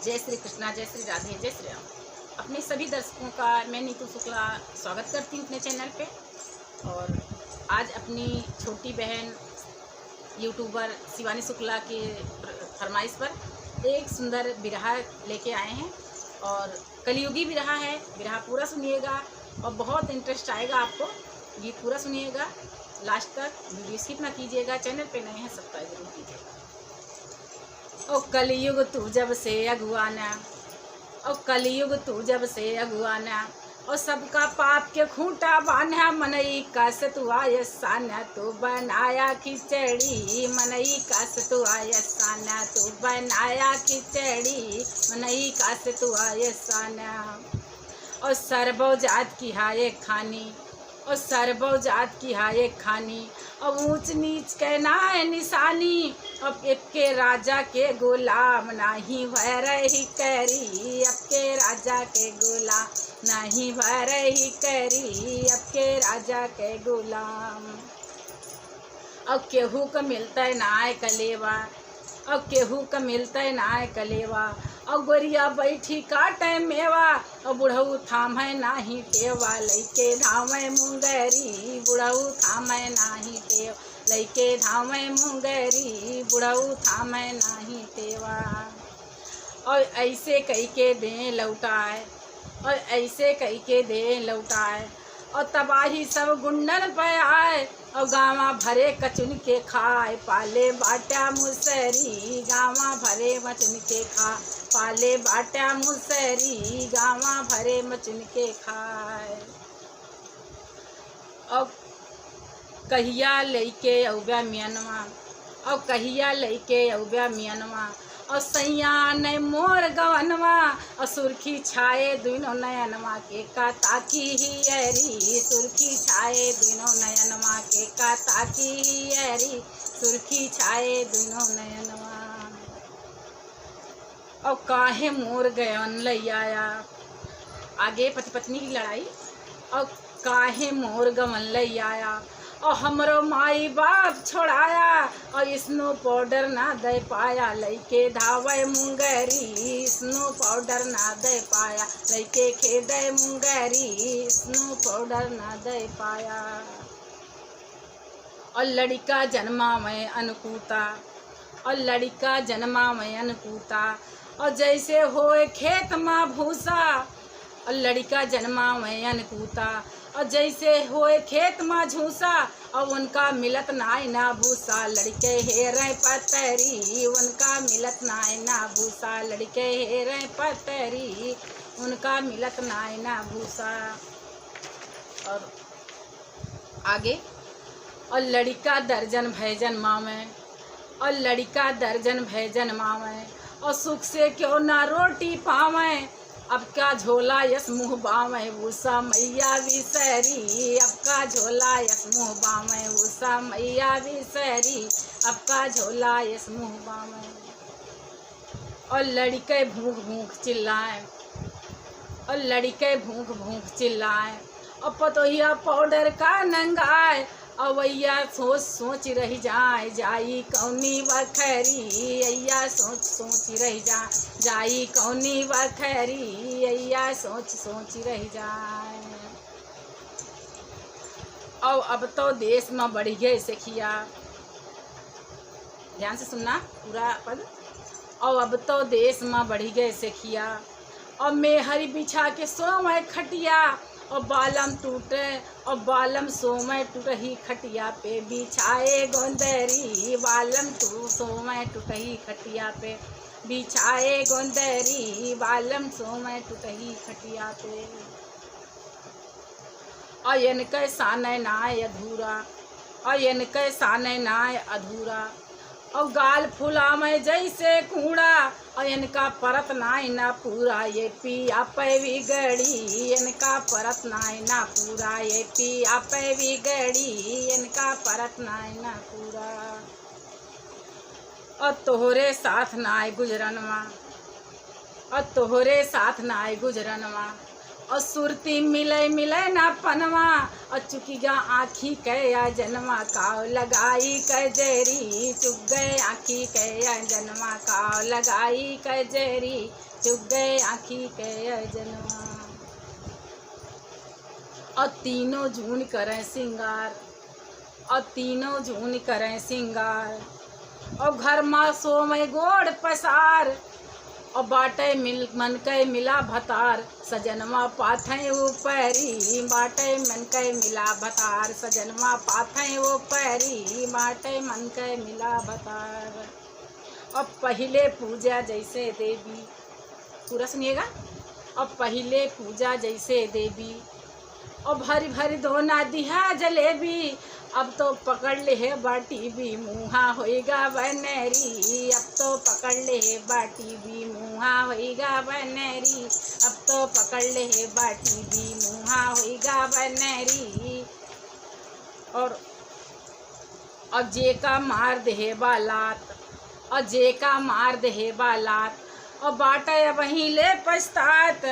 जय श्री कृष्णा, जय श्री राधे, जय श्री राम। अपने सभी दर्शकों का मैं नीतू शुक्ला स्वागत करती हूँ अपने चैनल पे। और आज अपनी छोटी बहन यूट्यूबर शिवानी शुक्ला के फरमाइश पर एक सुंदर बिरहा लेके आए हैं। और कलयुगी बिरहा है, बिरहा पूरा सुनिएगा और बहुत इंटरेस्ट आएगा आपको। गीत पूरा सुनिएगा लास्ट तक, वीडियो स्किप ना कीजिएगा। चैनल पे नए हैं सब्सक्राइब जरूर कीजिएगा। ओ कलयुग तू जब से अगुआना, ओ कलयुग तू जब से अगुआना, और सबका पाप के खूंटा बान्हा, मनई का सतुआ साना तू बनाया खिचड़ी, मनई का सतुआ साना तू बनाया खिचड़ी, मनई का सतुआ साना। और सरबो जात की हाय खानी, और सरबो जात की हाय खानी, अब ऊंच नीच के ना निशानी, अब एक के राजा के गुलाम नहीं भय रही करी, अब के राजा के गुलाम नहीं भय रही करी, अब के राजा के गुलाम। अब केहू का मिलता नाय कलेवा, अब केहू का मिलता नाय कलेवा, अब गोरिया बैठी काटे मेवा, अब बुढ़ऊ थामे नाही टेवा, लइके धामे मुंगरी, बुढ़ऊ थामे नाही टेवा, लइके धामे मुंगरी, बुढ़ऊ थामे नाही टेवा। और ऐसे कई के दे लौटाए, और ऐसे कई के दे लौटाए, और तबाही सब गुंडन पे आए, और गाँवा भरे कचुन के खाए, पाले बाटा मुसरी, गाँवा भरे मचुन के खा, पाले बाटा मुसरी, गाँवा भरे मचुन के खाए। और कहिया लइके औब्या मियनवा, और कहिया लइके औब्या मियनवा, और सैया ने मोर गवनवा, और सुर्खी छाए दुनो नयनवा के का ताकी ही अरी, सुर्खी छाए दुनो नयनवा के का ताकी ही अरी, सुर्खी छाए दुनो नयनवा। और काहे मोर गयन लैया, आगे पति पत्नी की लड़ाई। और काहे मोर गवन लैया, और हमरो माई बाप छोड़ाया, और स्नो पाउडर ना दे पाया, लइके धावे मुंगरी, स्नो पाउडर ना दे पाया, लइके खेदे मुंगरी, स्नो पाउडर ना दे पाया। और लड़का जन्मा में अनुकूता, और लड़का जन्मा में अनुकूता, और जैसे होए खेत माँ भूसा, और लड़का जन्मा में अनुकूता, और जैसे होए खेत माँ झूसा, और उनका मिलत नाय ना भूसा, लड़के हेरे पतरी, उनका मिलत नाय ना भूसा, लड़के हेरे पतरी, उनका मिलत नाय ना भूसा। और आगे, और लड़का दर्जन भैजन माँ में, और लड़का दर्जन भैजन माँ में, और सुख से क्यों ना रोटी पावे, अब का झोला यस मुँह बावे, उषा मैया विसरी, अब का झोला यस मुँह बावे, उषा मैया विसरी, अब का झोला यस मुँह बावे। और लड़के भूख भूख चिल्लाए, और लड़के भूख भूख चिल्लाए, और पतोहिया पाउडर का नंगाए, और वैया सोच सोच रह जाए, जाई कौनी बखरी, अय्या सोच सोच रह जाए, जाई कौनी बखरी, अय्या सोच सोच रह जाए। और अब तो देश में बढ़ गए सखिया, ध्यान से सुनना पूरा पद। और अब तो देश में बढ़ गए सखिया, और मेहरी बिछा के सोए खटिया, और बालम टूटे, और बालम सोमे टूटही खटिया पे, बिछाए गोंदरी, बालम टू सोमे टूटही खटिया पे, बिछाए गोंदरी, बालम सोमे टूटही खटिया पे। और इनके साने नाय अधूरा, और इनके साने नाय अधूरा, और गाल फूला में जैसे कूड़ा, और इनका परत नाय ना पूरा, ये पिया पे बिगड़ी, इनका परत नाय ना पूरा, ये पिया पे बिगड़ी, इनका परत नाय ना पूरा। और तोहरे साथ नाय गुजरनवा, और तोहरे साथ नाय गुजरनवा, और सुरती मिले मिले ना पनवा और चुकिया आँखी के या जन्मा काव लगाई कजरी चुग गए आँखी के या जन्मा काव लगाई कजरी चुग गए आँखी के या जन्मा। और तीनों जून करें सिंगार और तीनों जून करें सिंगार और घर माँ सो में गोड़ पसार और बाटे मिल मन के मिला भतार सजनवा पाथे ऊपरी बाटे मन के मिला भतार सजनवा पाथे ऊपरी बाटे मन के मिला भतार। और पहले पूजा जैसे देवी, पूरा सुनिएगा। और पहले पूजा जैसे देवी और भरी भरी दोना दिहा जलेबी अब तो पकड़ ले है बाटी भी मुँहा होएगा बनरी अब तो पकड़ ले है बाटी भी मुँहा होएगा बनरी अब तो पकड़ ले है बाटी भी मुँहा होएगा बनरी। और जे का मार दे बालात और जे का मार दे बालात और बाटे वहीं ले पछतात